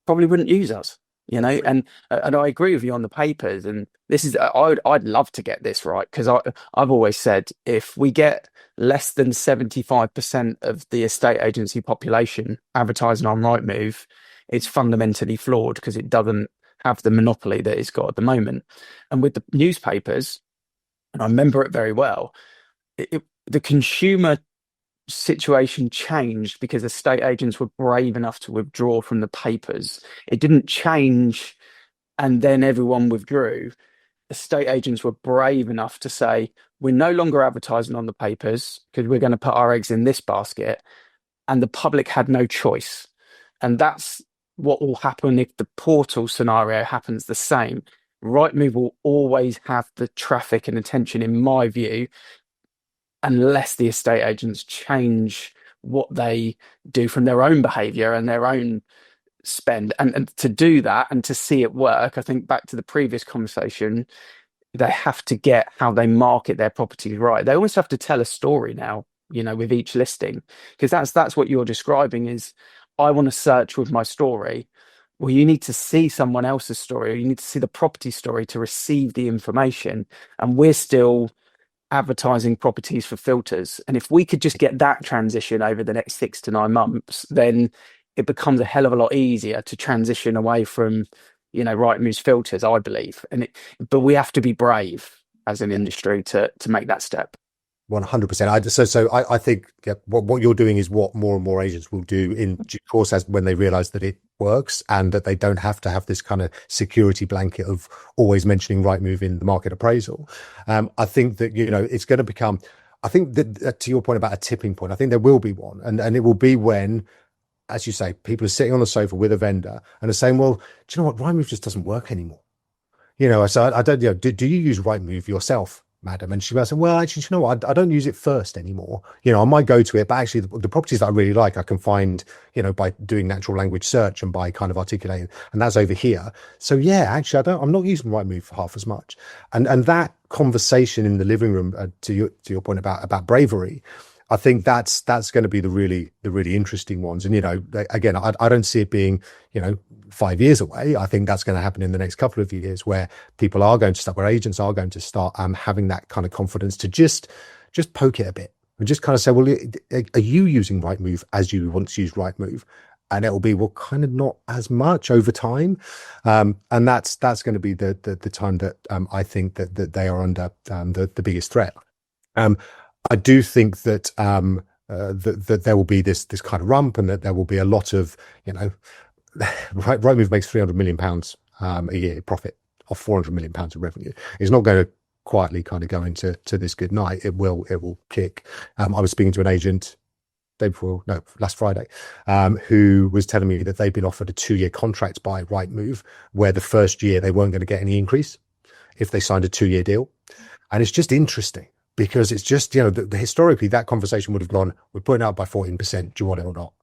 probably wouldn't use us. And I agree with you on the papers. And this is, I'd love to get this right, because I've always said, if we get less than 75% of the estate agency population advertising on Rightmove, it's fundamentally flawed, because it doesn't have the monopoly that it's got at the moment. And with the newspapers, and I remember it very well, the consumer situation changed because estate agents were brave enough to withdraw from the papers. It didn't change and then everyone withdrew. Estate agents were brave enough to say, we're no longer advertising on the papers because we're going to put our eggs in this basket. And the public had no choice. And that's what will happen if the portal scenario happens the same. Rightmove will always have the traffic and attention, in my view, unless the estate agents change what they do from their own behaviour and their own spend. And to do that and to see it work, I think back to the previous conversation, they have to get how they market their properties right. They almost have to tell a story now, with each listing, because that's what you're describing is, I want to search with my story. Well, you need to see someone else's story, or you need to see the property story to receive the information. And we're still advertising properties for filters. And if we could just get that transition over the next 6 to 9 months, then it becomes a hell of a lot easier to transition away from, Rightmove's filters, I believe. But we have to be brave as an industry to make that step. 100%. I think what you're doing is what more and more agents will do in due course, as when they realize that it works and that they don't have to have this kind of security blanket of always mentioning Rightmove in the market appraisal. I think that, it's going to become, I think that to your point about a tipping point, I think there will be one. And it will be when, as you say, people are sitting on the sofa with a vendor and are saying, well, do you know what? Rightmove just doesn't work anymore. So I don't, do you use Rightmove yourself, madam? And she was saying, well, actually, you know what? I don't use it first anymore. I might go to it, but actually the properties that I really like, I can find, by doing natural language search and by kind of articulating, and that's over here. So yeah, actually, I'm not using Rightmove for half as much. And that conversation in the living room, to your point about bravery, I think that's going to be the really interesting ones. And, again, I don't see it being, 5 years away. I think that's going to happen in the next couple of years, where people are going to start, where agents are going to start having that kind of confidence to just poke it a bit and just kind of say, well, are you using Rightmove as you once used Rightmove? And it'll be, well, kind of not as much over time. And that's going to be the time that I think that they are under the biggest threat. I do think that that there will be this kind of rump, and that there will be a lot of, Rightmove makes £300 million a year profit off £400 million of revenue. It's not going to quietly kind of go into this good night. It will kick. I was speaking to an agent last Friday, who was telling me that they've been offered a 2-year contract by Rightmove, where the first year they weren't going to get any increase if they signed a 2-year deal. And it's just interesting, because it's just, historically that conversation would have gone, we're putting out by 14%, do you want it or not?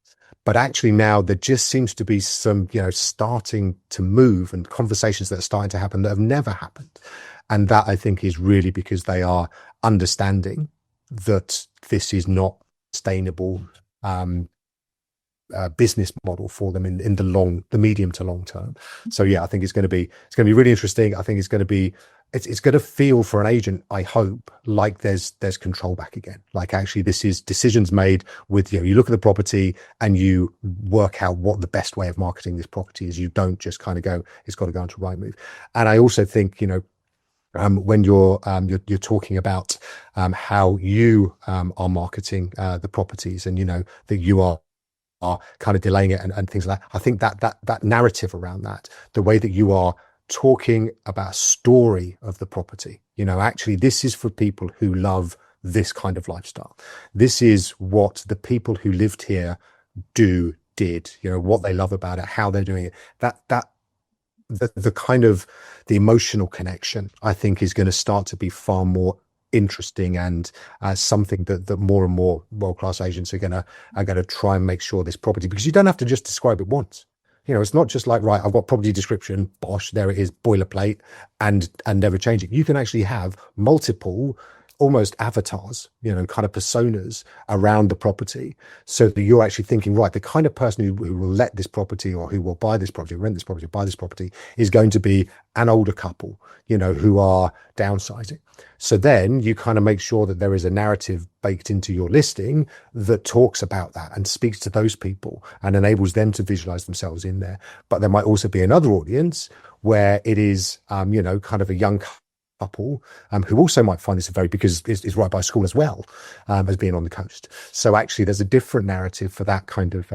But actually now there just seems to be some, starting to move, and conversations that are starting to happen that have never happened. And that, I think, is really because they are understanding that this is not sustainable business model for them in the medium to long term. So yeah, I think it's going to be really interesting. I think it's going to feel for an agent, I hope, like there's control back again. Like, actually, this is decisions made with, you look at the property and you work out what the best way of marketing this property is. You don't just kind of go, it's got to go onto Rightmove. And I also think, when you're talking about how you are marketing the properties, and that you are kind of delaying it and things like that, I think that narrative around that, the way that you are talking about a story of the property, actually, this is for people who love this kind of lifestyle. This is what the people who lived here did, what they love about it, how they're doing it. The kind of the emotional connection, I think, is going to start to be far more interesting, and something that more and more world-class agents are going to try and make sure this property, because you don't have to just describe it once. It's not just like, right, I've got property description, bosh, there it is, boilerplate, and never change it. You can actually have multiple, almost avatars, kind of personas around the property, so that you're actually thinking, right, the kind of person who will let this property, or who will buy this property, rent this property, buy this property, is going to be an older couple, who are downsizing. So then you kind of make sure that there is a narrative baked into your listing that talks about that and speaks to those people and enables them to visualize themselves in there. But there might also be another audience where it is, kind of a young couple who also might find this because it's right by school as well, as being on the coast. So actually there's a different narrative for that kind of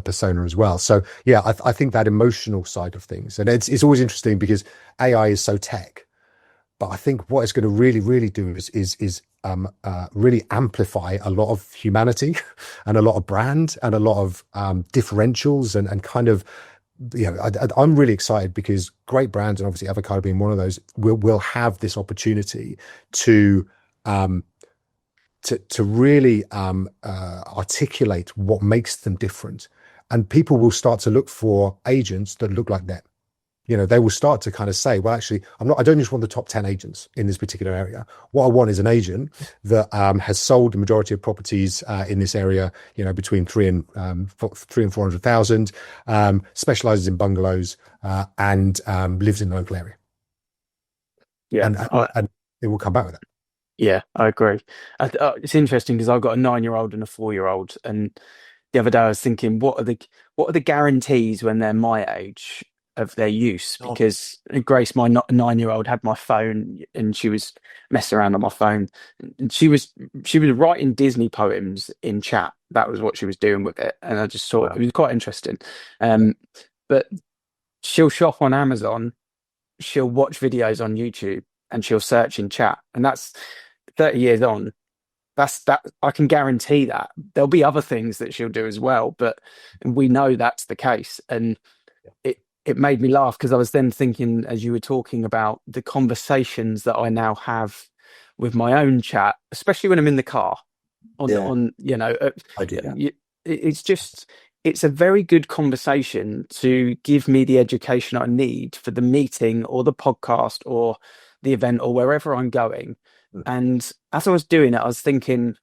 persona as well. So yeah, I think that emotional side of things, and it's always interesting because AI is so tech, but I think what it's going to really, really do is really amplify a lot of humanity and a lot of brand and a lot of differentials and kind of, I'm really excited, because great brands, and obviously Avocado being one of those, will have this opportunity to really articulate what makes them different, and people will start to look for agents that look like them. They will start to kind of say, well, actually, I don't just want the top 10 agents in this particular area. What I want is an agent that has sold the majority of properties in this area, between 300 and 400,000, specializes in bungalows, and lives in the local area. Yeah. And it will come back with that. Yeah, I agree. It's interesting because I've got a 9-year-old and a 4-year-old, and the other day I was thinking, what are the guarantees when they're my age of their use? Because Grace, my 9-year-old, had my phone and she was messing around on my phone, and she was writing Disney poems in chat. That was what she was doing with it, and I just thought it was quite interesting. But she'll shop on Amazon, she'll watch videos on YouTube, and she'll search in chat, and that's 30 years on. That I can guarantee that there'll be other things that she'll do as well, but we know that's the case. And it made me laugh, because I was then thinking, as you were talking about the conversations that I now have with my own chat, especially when I'm in the car it's a very good conversation to give me the education I need for the meeting or the podcast or the event or wherever I'm going. And as I was doing it, I was thinking,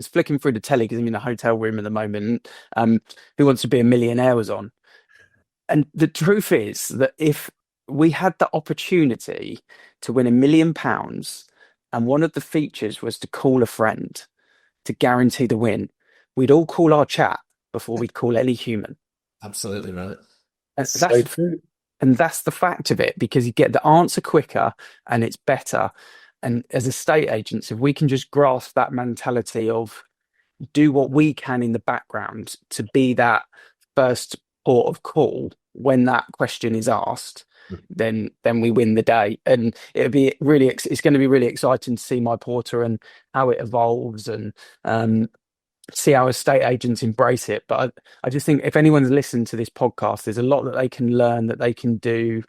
was flicking through the telly because I'm in a hotel room at the moment. Who Wants to Be a Millionaire was on. And the truth is that if we had the opportunity to win £1 million and one of the features was to call a friend to guarantee the win, we'd all call our chat before we'd call any human. Absolutely right. And that's the fact of it, because you get the answer quicker and it's better. And as estate agents, if we can just grasp that mentality of do what we can in the background to be that first port of call when that question is asked, then we win the day. And it'll be really, it's going to be really exciting to see My Porter and how it evolves, and see how estate agents embrace it. But I just think if anyone's listened to this podcast, there's a lot that they can learn, that they can do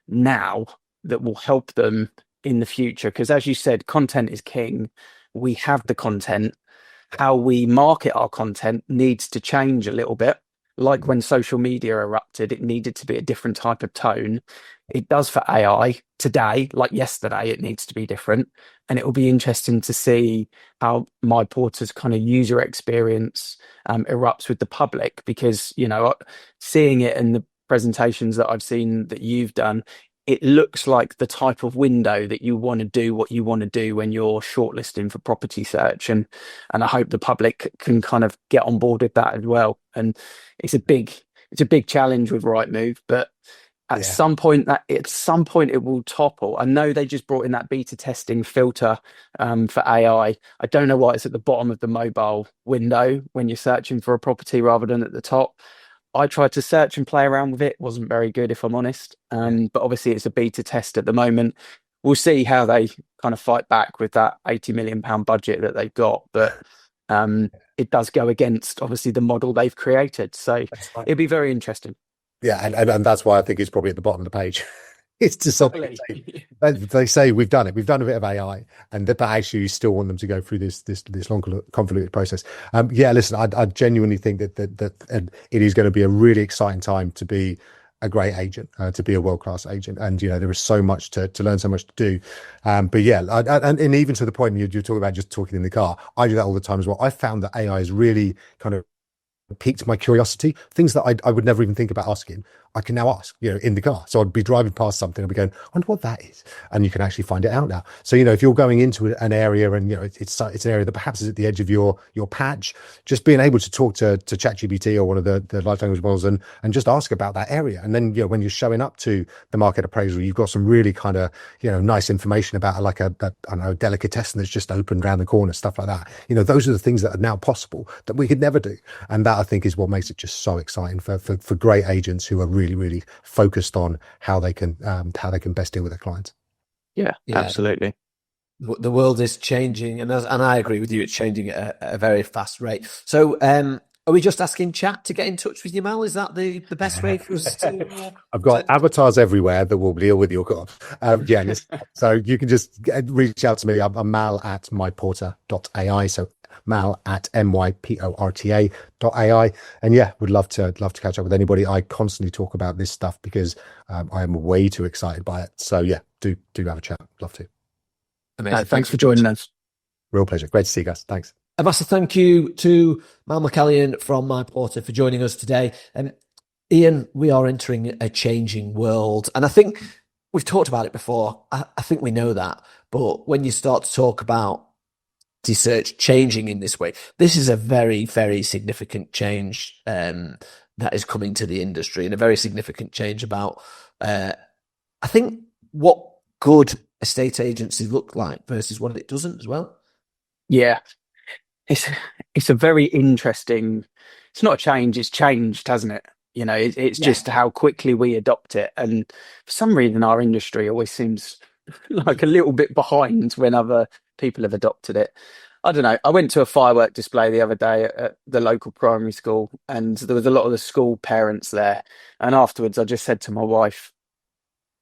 now that will help them in the future. Because as you said, content is king. We have the content. How we market our content needs to change a little bit. Like when social media erupted, it needed to be a different type of tone. It does for AI today, like yesterday, it needs to be different. And it will be interesting to see how My Porter's kind of user experience erupts with the public, because, you know, seeing it in the presentations that I've seen that you've done, it looks like the type of window that you want to do what you want to do when you're shortlisting for property search. And I hope the public can kind of get on board with that as well. And it's a big challenge with Rightmove, but at some point it will topple. I know they just brought in that beta testing filter for AI. I don't know why it's at the bottom of the mobile window when you're searching for a property rather than at the top. I tried to search and play around with it. It wasn't very good, if I'm honest. But obviously it's a beta test at the moment. We'll see how they kind of fight back with that £80 million budget that they've got. But it does go against, obviously, the model they've created. So it'll be very interesting. Yeah, and that's why I think it's probably at the bottom of the page. It's to something they say we've done it. We've done a bit of AI, but actually you still want them to go through this long convoluted process. Listen, I genuinely think that it is going to be a really exciting time to be a great agent, to be a world-class agent. And, you know, there is so much to learn, so much to do. But yeah, and even to the point you're talking about just talking in the car, I do that all the time as well. I found that AI is really kind of piqued my curiosity. Things that I would never even think about asking, I can now ask, you know, in the car. So I'd be driving past something, I'd be going, I wonder what that is. And you can actually find it out now. So, you know, if you're going into an area and, you know, it's an area that perhaps is at the edge of your patch, just being able to talk to ChatGPT or one of the large language models and just ask about that area. And then, you know, when you're showing up to the market appraisal, you've got some really kind of, you know, nice information about like a I don't know, delicatessen that's just opened around the corner, stuff like that. You know, those are the things that are now possible that we could never do. And that, I think, is what makes it just so exciting for great agents who are really, really focused on how they can best deal with their clients. Yeah, absolutely. The world is changing, and I agree with you. It's changing at a very fast rate. So, are we just asking chat to get in touch with you, Mal? Is that the best way for us to? I've got avatars everywhere that will deal with your call. So you can just reach out to me. I'm Mal at myporter.ai. So Mal at myporta.ai. And yeah, would love to catch up with anybody. I constantly talk about this stuff because I am way too excited by it. So yeah, do have a chat. Love to. Amazing. Thanks for joining us. Real pleasure. Great to see you guys. Thanks. A massive thank you to Mal McCallion from My Porter for joining us today. And Ian, we are entering a changing world. And I think we've talked about it before. I think we know that. But when you start to talk about research changing in this way, this is a very, very significant change that is coming to the industry, and a very significant change about, I think, what good estate agency look like versus what it doesn't as well. Yeah. It's a very interesting, it's not a change, it's changed, hasn't it? You know, it's just how quickly we adopt it. And for some reason, our industry always seems like a little bit behind when other people have adopted it. I don't know. I went to a firework display the other day at the local primary school, and there was a lot of the school parents there. And afterwards, I just said to my wife,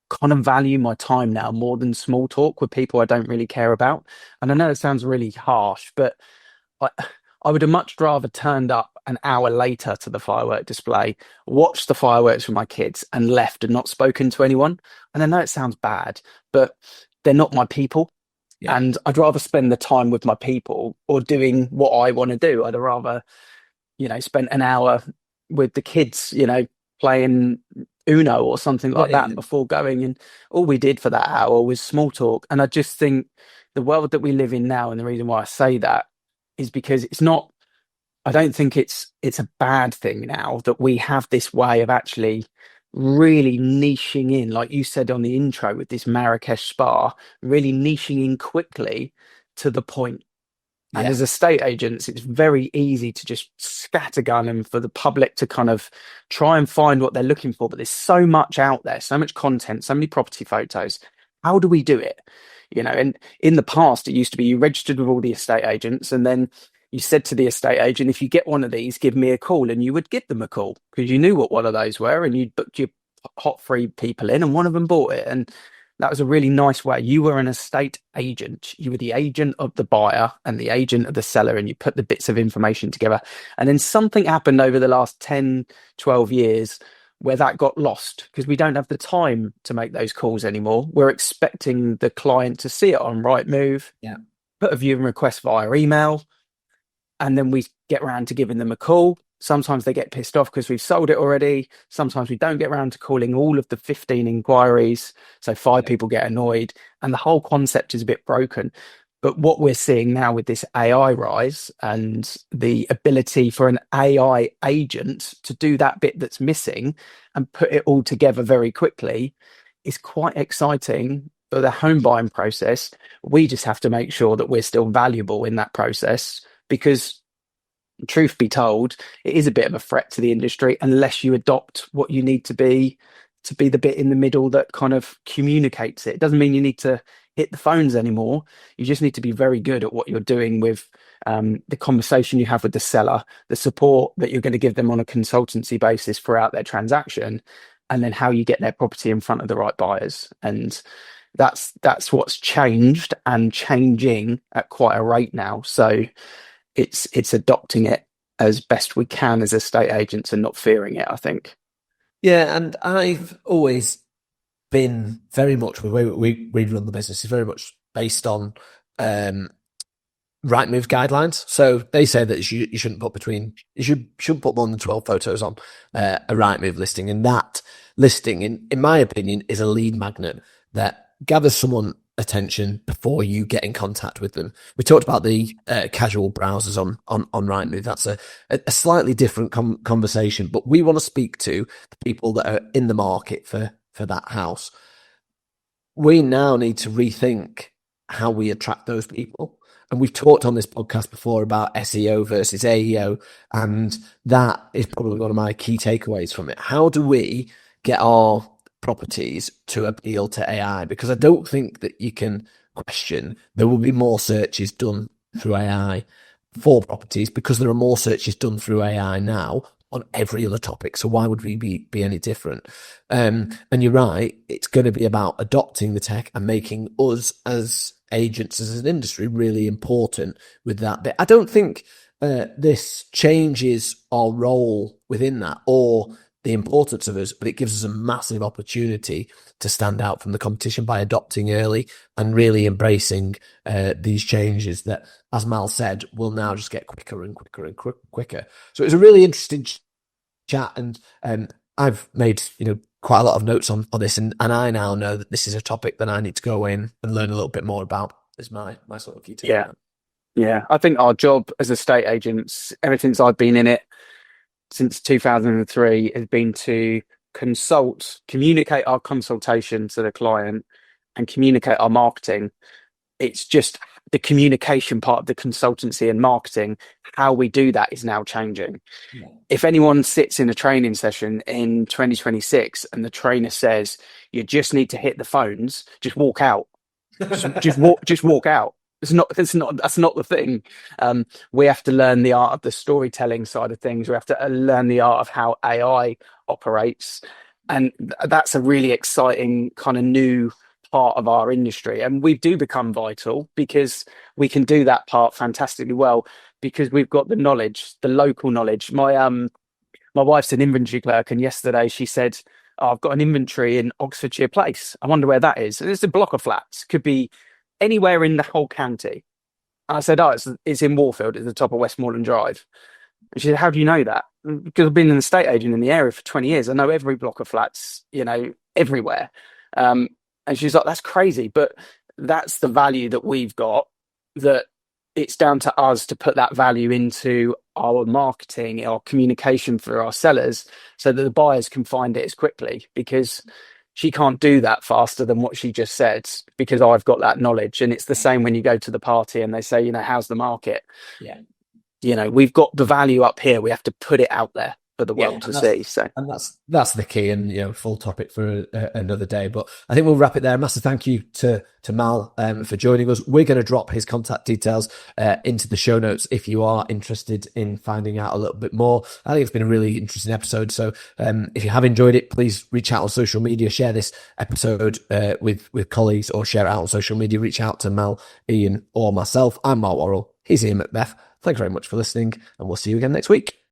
kind of value my time now more than small talk with people I don't really care about. And I know it sounds really harsh, but I would have much rather turned up an hour later to the firework display, watched the fireworks with my kids and left and not spoken to anyone. And I know it sounds bad, but they're not my people. Yeah. And I'd rather spend the time with my people or doing what I want to do. I'd rather, spend an hour with the kids, playing Uno or something like Yeah. that before going. And all we did for that hour was small talk. And I just think the world that we live in now, and the reason why I say that is because I don't think it's a bad thing now that we have this way of actually really niching in, like you said on the intro with this Marrakesh spa, really niching in quickly to the point. And Yeah. as estate agents, it's very easy to just scattergun and for the public to kind of try and find what they're looking for. But there's so much out there, so much content, so many property photos. How do we do it? And in the past, it used to be you registered with all the estate agents and then you said to the estate agent, if you get one of these, give me a call. And you would give them a call because you knew what one of those were and you'd booked your hot free people in and one of them bought it. And that was a really nice way. You were an estate agent. You were the agent of the buyer and the agent of the seller, and you put the bits of information together. And then something happened over the last 10, 12 years where that got lost because we don't have the time to make those calls anymore. We're expecting the client to see it on Rightmove, put a viewing request via email, and then we get around to giving them a call. Sometimes they get pissed off because we've sold it already. Sometimes we don't get around to calling all of the 15 inquiries. So 5 people get annoyed and the whole concept is a bit broken. But what we're seeing now with this AI rise and the ability for an AI agent to do that bit that's missing and put it all together very quickly is quite exciting for the home buying process. We just have to make sure that we're still valuable in that process because truth be told, it is a bit of a threat to the industry unless you adopt what you need to be the bit in the middle that kind of communicates it. It doesn't mean you need to hit the phones anymore. You just need to be very good at what you're doing with the conversation you have with the seller, the support that you're going to give them on a consultancy basis throughout their transaction, and then how you get their property in front of the right buyers. And that's what's changed and changing at quite a rate now. So it's adopting it as best we can as estate agents and not fearing it, I think. Yeah, and I've always been very much the way we run the business is very much based on Rightmove guidelines. So they say that you shouldn't put more than 12 photos on a Rightmove listing, and that listing, in my opinion, is a lead magnet that gathers someone attention before you get in contact with them. We talked about the casual browsers on Rightmove. That's a slightly different conversation, but we want to speak to the people that are in the market for that house. We now need to rethink how we attract those people. And we've talked on this podcast before about SEO versus AEO, and that is probably one of my key takeaways from it. How do we get our properties to appeal to AI? Because I don't think that you can question there will be more searches done through AI for properties because there are more searches done through AI now on every other topic. So why would we be any different? And you're right, it's going to be about adopting the tech and making us as agents, as an industry, really important with that bit. I don't think this changes our role within that or the importance of us, but it gives us a massive opportunity to stand out from the competition by adopting early and really embracing these changes that, as Mal said, will now just get quicker and quicker and quicker. So it's a really interesting chat, and I've made quite a lot of notes on this, and I now know that this is a topic that I need to go in and learn a little bit more about. Is my sort of key takeaway. Yeah. I think our job as estate agents, ever since I've been in it, since 2003, has been to communicate our consultation to the client and communicate our marketing. It's just the communication part of the consultancy and marketing, how we do that is now changing. Yeah. If anyone sits in a training session in 2026 and the trainer says, you just need to hit the phones, just walk out. just walk out. That's not the thing. We have to learn the art of the storytelling side of things. We have to learn the art of how AI operates. And that's a really exciting kind of new part of our industry. And we do become vital because we can do that part fantastically well because we've got the knowledge, the local knowledge. My wife's an inventory clerk, and yesterday she said, I've got an inventory in Oxfordshire Place. I wonder where that is. And it's a block of flats. Could be anywhere in the whole county. And I said, oh, it's in Warfield, at the top of Westmoreland Drive. And she said, how do you know that? Because I've been an estate agent in the area for 20 years. I know every block of flats, everywhere. And she's like, that's crazy. But that's the value that we've got, that it's down to us to put that value into our marketing, our communication for our sellers, so that the buyers can find it as quickly, because she can't do that faster than what she just said, because I've got that knowledge. And it's the same when you go to the party and they say, how's the market? Yeah. We've got the value up here. We have to put it out there for the world to see. So, and that's the key, and full topic for another day. But I think we'll wrap it there. Massive thank you to Mal for joining us. We're going to drop his contact details into the show notes if you are interested in finding out a little bit more. I think it's been a really interesting episode. So if you have enjoyed it, please reach out on social media, share this episode with colleagues, or share it out on social media. Reach out to Mal, Ian, or myself. I'm Mark Worrell. He's Ian Macbeth. Thank you very much for listening, and we'll see you again next week.